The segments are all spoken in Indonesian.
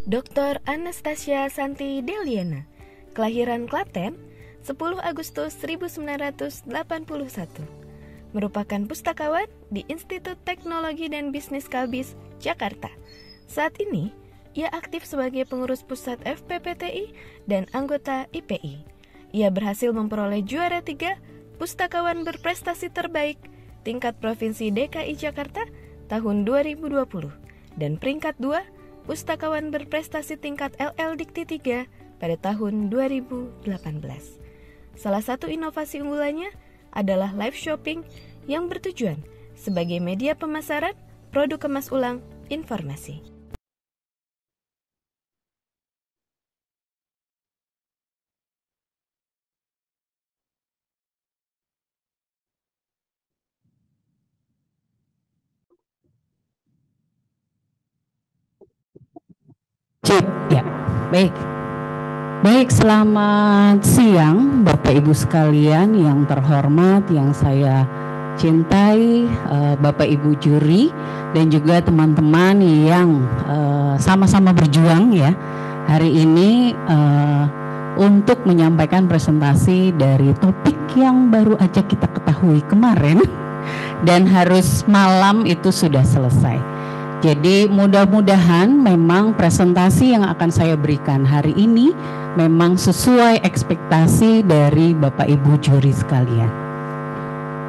Dr. Anastasia Santi Deliana, kelahiran Klaten, 10 Agustus 1981, merupakan pustakawan di Institut Teknologi dan Bisnis Kalbis, Jakarta. Saat ini, ia aktif sebagai pengurus pusat FPPTI dan anggota IPI. Ia berhasil memperoleh juara 3 pustakawan berprestasi terbaik tingkat Provinsi DKI Jakarta tahun 2020 dan peringkat 2 pustakawan berprestasi tingkat LL Dikti 3 pada tahun 2018. Salah satu inovasi unggulannya adalah live shopping yang bertujuan sebagai media pemasaran produk kemas ulang informasi. Cip, ya, baik. Baik, selamat siang Bapak Ibu sekalian yang terhormat, yang saya cintai, Bapak Ibu juri, dan juga teman-teman yang sama-sama berjuang ya hari ini untuk menyampaikan presentasi dari topik yang baru aja kita ketahui kemarin dan harus malam itu sudah selesai. Jadi mudah-mudahan memang presentasi yang akan saya berikan hari ini memang sesuai ekspektasi dari Bapak Ibu juri sekalian.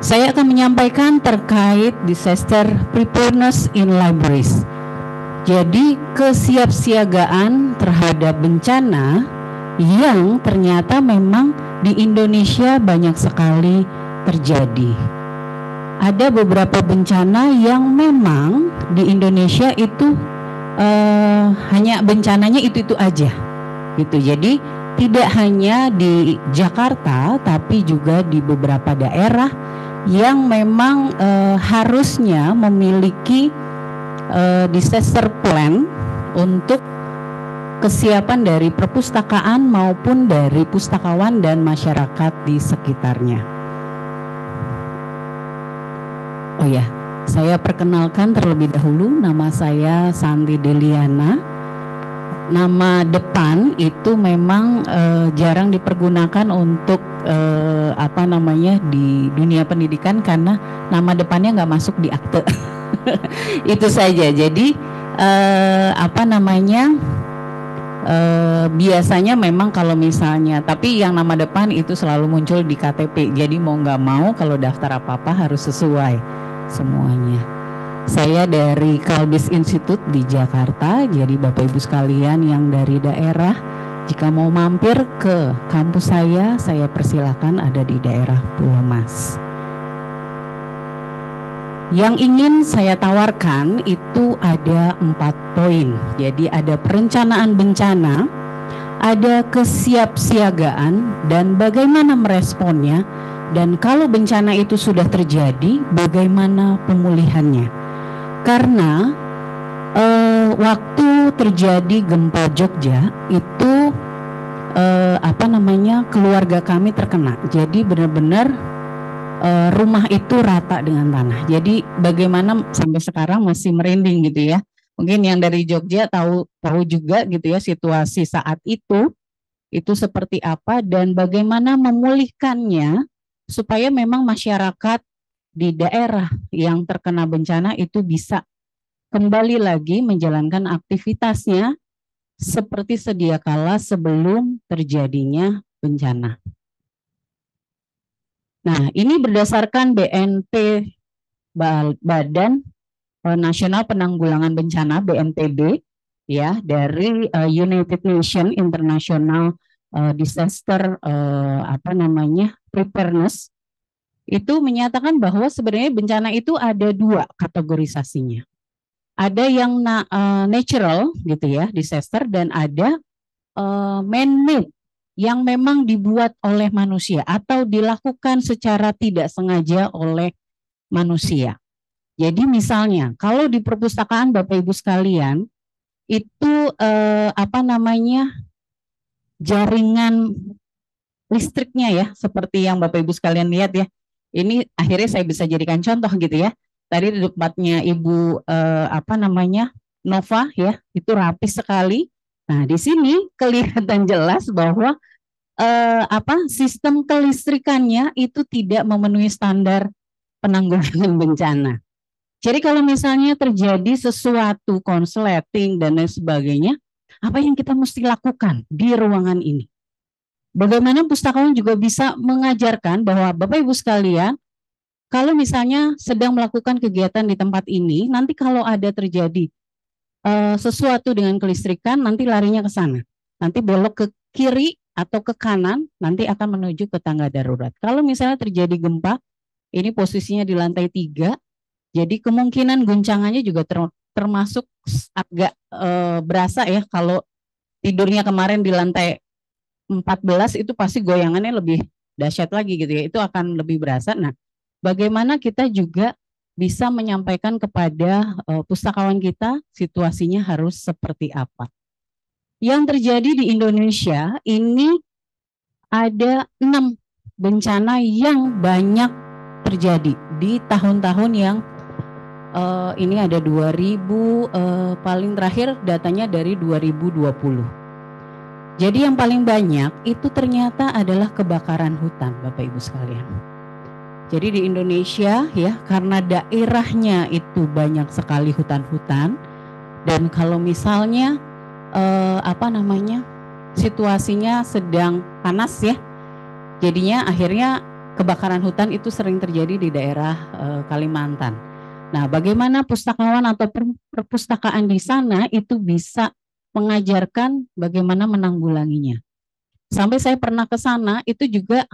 Saya akan menyampaikan terkait disaster preparedness in libraries. Jadi kesiapsiagaan terhadap bencana yang ternyata memang di Indonesia banyak sekali terjadi. Ada beberapa bencana yang memang di Indonesia itu hanya bencananya itu aja gitu. Jadi tidak hanya di Jakarta tapi juga di beberapa daerah yang memang harusnya memiliki disaster plan untuk kesiapan dari perpustakaan maupun dari pustakawan dan masyarakat di sekitarnya. Oh ya, saya perkenalkan terlebih dahulu, nama saya Santi Deliana. Nama depan itu memang jarang dipergunakan untuk di dunia pendidikan karena nama depannya nggak masuk di akte. Itu saja. Jadi biasanya memang kalau misalnya, tapi yang nama depan itu selalu muncul di KTP. Jadi mau nggak mau kalau daftar apa-apa harus sesuai semuanya. Saya dari Kalbis Institute di Jakarta. Jadi Bapak Ibu sekalian yang dari daerah, jika mau mampir ke kampus saya persilakan, ada di daerah Pulau Mas. Yang ingin saya tawarkan itu ada 4 poin. Jadi ada perencanaan bencana, ada kesiapsiagaan dan bagaimana meresponnya, dan kalau bencana itu sudah terjadi bagaimana pemulihannya. Karena waktu terjadi gempa Jogja itu keluarga kami terkena. Jadi benar-benar rumah itu rata dengan tanah. Jadi bagaimana sampai sekarang masih merinding gitu ya. Mungkin yang dari Jogja tahu juga gitu ya situasi saat itu seperti apa dan bagaimana memulihkannya supaya memang masyarakat di daerah yang terkena bencana itu bisa kembali lagi menjalankan aktivitasnya seperti sedia kala sebelum terjadinya bencana. Nah, ini berdasarkan BNP, Badan Nasional Penanggulangan Bencana, BNPB, ya, dari United Nations International Disaster Preparedness, itu menyatakan bahwa sebenarnya bencana itu ada 2 kategorisasinya. Ada yang natural gitu ya, disaster, dan ada man-made yang memang dibuat oleh manusia atau dilakukan secara tidak sengaja oleh manusia. Jadi misalnya kalau di perpustakaan Bapak Ibu sekalian itu jaringan listriknya ya, seperti yang Bapak Ibu sekalian lihat ya. Ini akhirnya saya bisa jadikan contoh gitu ya. Tadi di tempatnya Ibu Nova ya, itu rapi sekali. Nah, di sini kelihatan jelas bahwa sistem kelistrikannya itu tidak memenuhi standar penanggulangan bencana. Jadi kalau misalnya terjadi sesuatu konsleting dan lain sebagainya, apa yang kita mesti lakukan di ruangan ini? Bagaimana pustakawan juga bisa mengajarkan bahwa Bapak Ibu sekalian, kalau misalnya sedang melakukan kegiatan di tempat ini, nanti kalau ada terjadi sesuatu dengan kelistrikan, nanti larinya ke sana. Nanti belok ke kiri atau ke kanan, nanti akan menuju ke tangga darurat. Kalau misalnya terjadi gempa, ini posisinya di lantai 3, jadi kemungkinan guncangannya juga termasuk agak berasa ya. Kalau tidurnya kemarin di lantai 14 itu pasti goyangannya lebih dahsyat lagi gitu ya. Itu akan lebih berasa. Nah, bagaimana kita juga bisa menyampaikan kepada pustakawan kita situasinya harus seperti apa. Yang terjadi di Indonesia ini ada 6 bencana yang banyak terjadi di tahun-tahun yang ini ada 2000, paling terakhir datanya dari 2020. Jadi yang paling banyak itu ternyata adalah kebakaran hutan, Bapak Ibu sekalian. Jadi di Indonesia ya, karena daerahnya itu banyak sekali hutan-hutan, dan kalau misalnya situasinya sedang panas ya, jadinya akhirnya kebakaran hutan itu sering terjadi di daerah Kalimantan. Nah, bagaimana pustakawan atau perpustakaan di sana itu bisa mengajarkan bagaimana menanggulanginya. Sampai saya pernah ke sana itu juga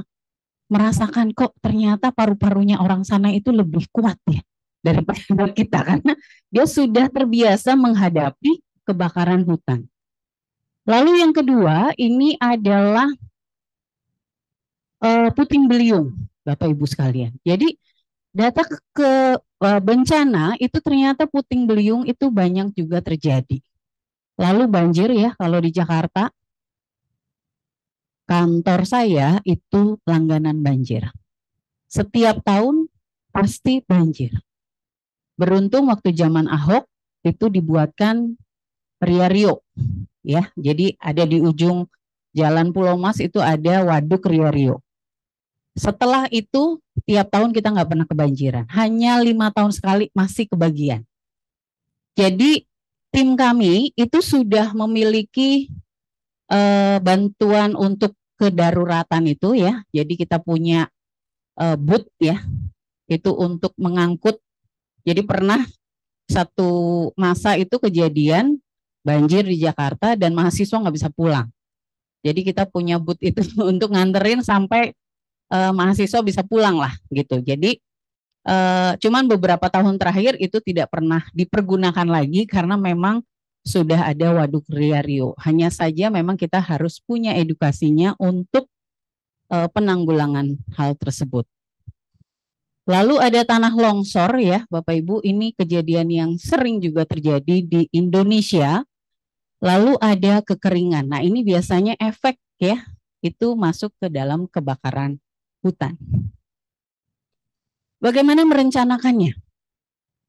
merasakan kok ternyata paru-parunya orang sana itu lebih kuat ya daripada kita, karena dia sudah terbiasa menghadapi kebakaran hutan. Lalu yang kedua ini adalah puting beliung, Bapak Ibu sekalian. Jadi data ke bencana itu ternyata puting beliung itu banyak juga terjadi. Lalu banjir ya, kalau di Jakarta, kantor saya itu langganan banjir. Setiap tahun pasti banjir. Beruntung waktu zaman Ahok itu dibuatkan Ria Rio, ya. Jadi ada di ujung Jalan Pulau Mas itu ada waduk Ria Rio. Setelah itu tiap tahun kita nggak pernah kebanjiran, hanya 5 tahun sekali masih kebagian. Jadi tim kami itu sudah memiliki bantuan untuk kedaruratan itu ya. Jadi kita punya booth ya, itu untuk mengangkut. Jadi pernah satu masa itu kejadian banjir di Jakarta dan mahasiswa nggak bisa pulang. Jadi kita punya booth itu untuk nganterin sampai mahasiswa bisa pulang lah gitu. Jadi cuman beberapa tahun terakhir itu tidak pernah dipergunakan lagi karena memang sudah ada waduk Ria Rio. Hanya saja memang kita harus punya edukasinya untuk penanggulangan hal tersebut. Lalu ada tanah longsor ya Bapak Ibu, ini kejadian yang sering juga terjadi di Indonesia. Lalu ada kekeringan. Nah ini biasanya efek ya, itu masuk ke dalam kebakaran hutan. Bagaimana merencanakannya?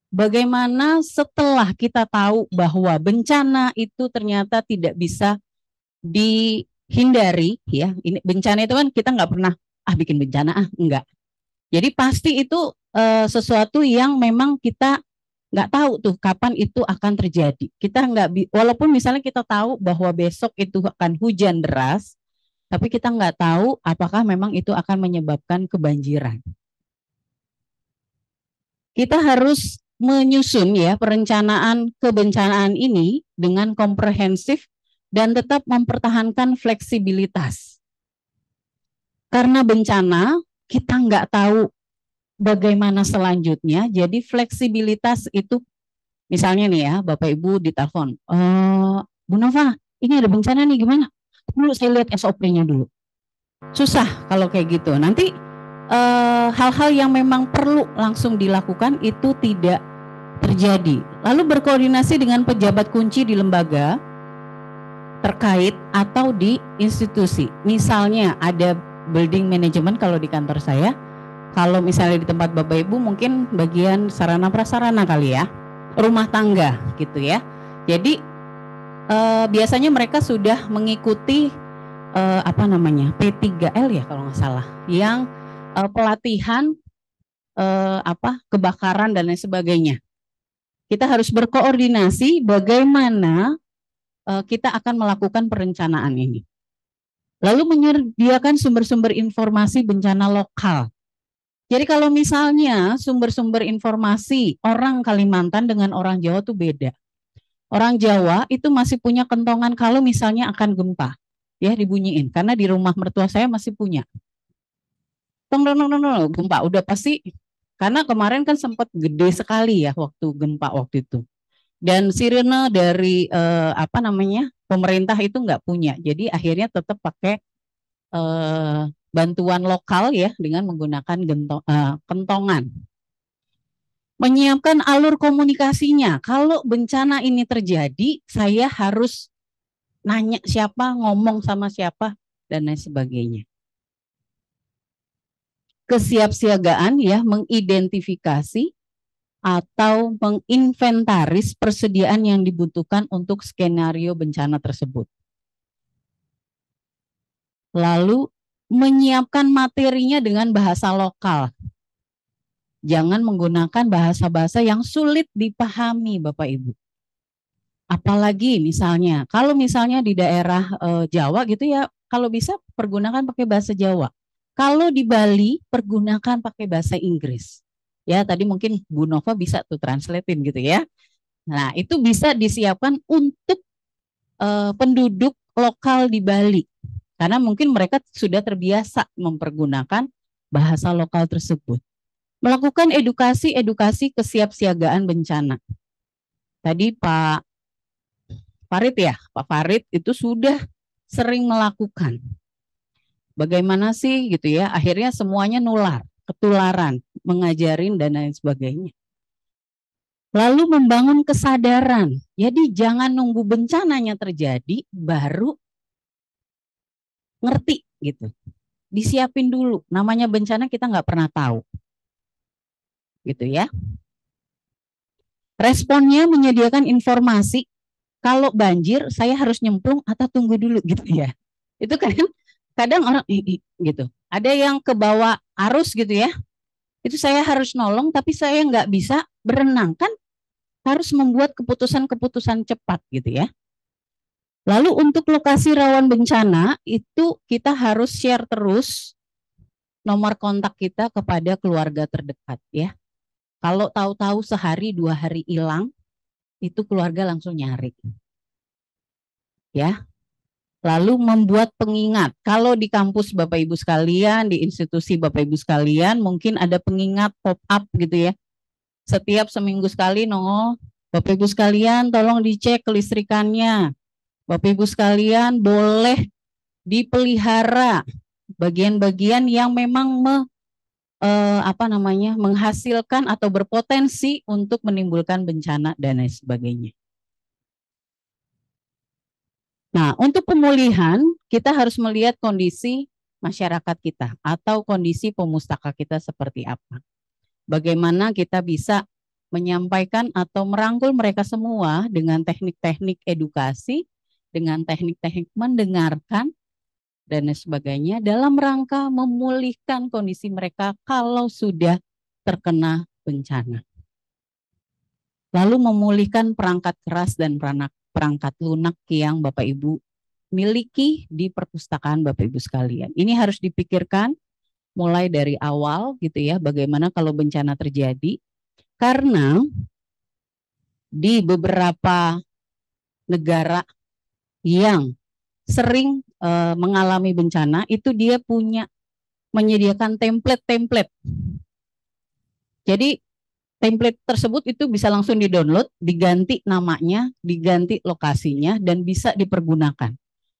Bagaimana setelah kita tahu bahwa bencana itu ternyata tidak bisa dihindari ya. Ini bencana itu kan kita nggak pernah bikin bencana enggak. Jadi pasti itu sesuatu yang memang kita nggak tahu tuh kapan itu akan terjadi. Kita nggak, walaupun misalnya kita tahu bahwa besok itu akan hujan deras, tapi kita nggak tahu apakah memang itu akan menyebabkan kebanjiran. Kita harus menyusun ya perencanaan kebencanaan ini dengan komprehensif dan tetap mempertahankan fleksibilitas. Karena bencana kita nggak tahu bagaimana selanjutnya, jadi fleksibilitas itu misalnya nih ya Bapak Ibu ditelepon, Bu Nova ini ada bencana nih gimana? Dulu saya lihat SOP-nya dulu. Susah kalau kayak gitu. Nanti hal-hal yang memang perlu langsung dilakukan itu tidak terjadi. Lalu berkoordinasi dengan pejabat kunci di lembaga terkait atau di institusi. Misalnya ada building management kalau di kantor saya. Kalau misalnya di tempat Bapak Ibu mungkin bagian sarana prasarana kali ya. Rumah tangga gitu ya. Jadi biasanya mereka sudah mengikuti P3L ya kalau nggak salah, yang pelatihan kebakaran dan lain sebagainya. Kita harus berkoordinasi bagaimana kita akan melakukan perencanaan ini. Lalu menyediakan sumber-sumber informasi bencana lokal. Jadi kalau misalnya sumber-sumber informasi orang Kalimantan dengan orang Jawa itu beda. Orang Jawa itu masih punya kentongan kalau misalnya akan gempa, ya dibunyiin. Karena di rumah mertua saya masih punya. Gempa udah pasti. Karena kemarin kan sempat gede sekali ya waktu gempa waktu itu. Dan sirene dari pemerintah itu nggak punya. Jadi akhirnya tetap pakai bantuan lokal ya dengan menggunakan kentongan. Menyiapkan alur komunikasinya. Kalau bencana ini terjadi, saya harus nanya siapa, ngomong sama siapa, dan lain sebagainya. Kesiapsiagaan ya, mengidentifikasi atau menginventaris persediaan yang dibutuhkan untuk skenario bencana tersebut. Lalu menyiapkan materinya dengan bahasa lokal. Jangan menggunakan bahasa-bahasa yang sulit dipahami Bapak Ibu. Apalagi misalnya, kalau misalnya di daerah Jawa gitu ya, kalau bisa pergunakan pakai bahasa Jawa. Kalau di Bali, pergunakan pakai bahasa Inggris. Ya, tadi mungkin Bu Nova bisa tuh translatein gitu ya. Nah, itu bisa disiapkan untuk penduduk lokal di Bali. Karena mungkin mereka sudah terbiasa mempergunakan bahasa lokal tersebut. Melakukan edukasi kesiapsiagaan bencana. Tadi Pak Farid ya, Pak Farid itu sudah sering melakukan. Bagaimana sih gitu ya, akhirnya semuanya ketularan, mengajarin dan lain sebagainya. Lalu membangun kesadaran. Jadi jangan nunggu bencananya terjadi baru ngerti gitu. Disiapin dulu. Namanya bencana kita nggak pernah tahu. Gitu ya. Responnya menyediakan informasi. Kalau banjir saya harus nyemplung atau tunggu dulu gitu ya. Itu kan kadang orang gitu. Ada yang ke bawah arus gitu ya. Itu saya harus nolong tapi saya nggak bisa berenang kan, harus membuat keputusan-keputusan cepat gitu ya. Lalu untuk lokasi rawan bencana itu kita harus share terus nomor kontak kita kepada keluarga terdekat ya. Kalau tahu-tahu sehari 2 hari hilang, itu keluarga langsung nyari. Ya. Lalu membuat pengingat. Kalau di kampus Bapak Ibu sekalian, di institusi Bapak Ibu sekalian, mungkin ada pengingat pop-up gitu ya. Setiap seminggu sekali nongol, Bapak Ibu sekalian tolong dicek kelistrikannya. Bapak Ibu sekalian boleh dipelihara bagian-bagian yang memang menghasilkan atau berpotensi untuk menimbulkan bencana dan lain sebagainya. Nah, untuk pemulihan kita harus melihat kondisi masyarakat kita atau kondisi pemustaka kita seperti apa. Bagaimana kita bisa menyampaikan atau merangkul mereka semua dengan teknik-teknik edukasi, dengan teknik-teknik mendengarkan, dan sebagainya dalam rangka memulihkan kondisi mereka kalau sudah terkena bencana. Lalu memulihkan perangkat keras dan perangkat lunak yang Bapak Ibu miliki di perpustakaan Bapak Ibu sekalian. Ini harus dipikirkan mulai dari awal gitu ya, bagaimana kalau bencana terjadi. Karena di beberapa negara yang sering mengalami bencana itu dia menyediakan template. Jadi template tersebut itu bisa langsung di-download, diganti namanya, diganti lokasinya, dan bisa dipergunakan.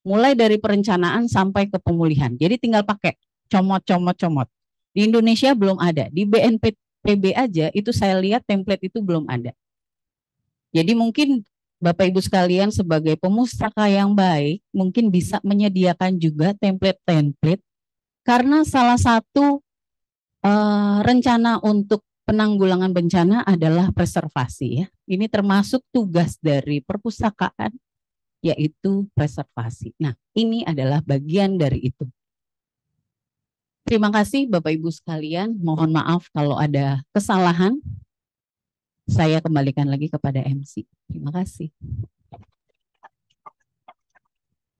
Mulai dari perencanaan sampai ke pemulihan. Jadi tinggal pakai comot. Di Indonesia belum ada. Di BNPB aja itu saya lihat template itu belum ada. Jadi mungkin Bapak Ibu sekalian sebagai pemustaka yang baik mungkin bisa menyediakan juga template karena salah satu rencana untuk penanggulangan bencana adalah preservasi ya. Ini termasuk tugas dari perpustakaan yaitu preservasi. Nah, ini adalah bagian dari itu. Terima kasih Bapak Ibu sekalian, mohon maaf kalau ada kesalahan. Saya kembalikan lagi kepada MC. Terima kasih.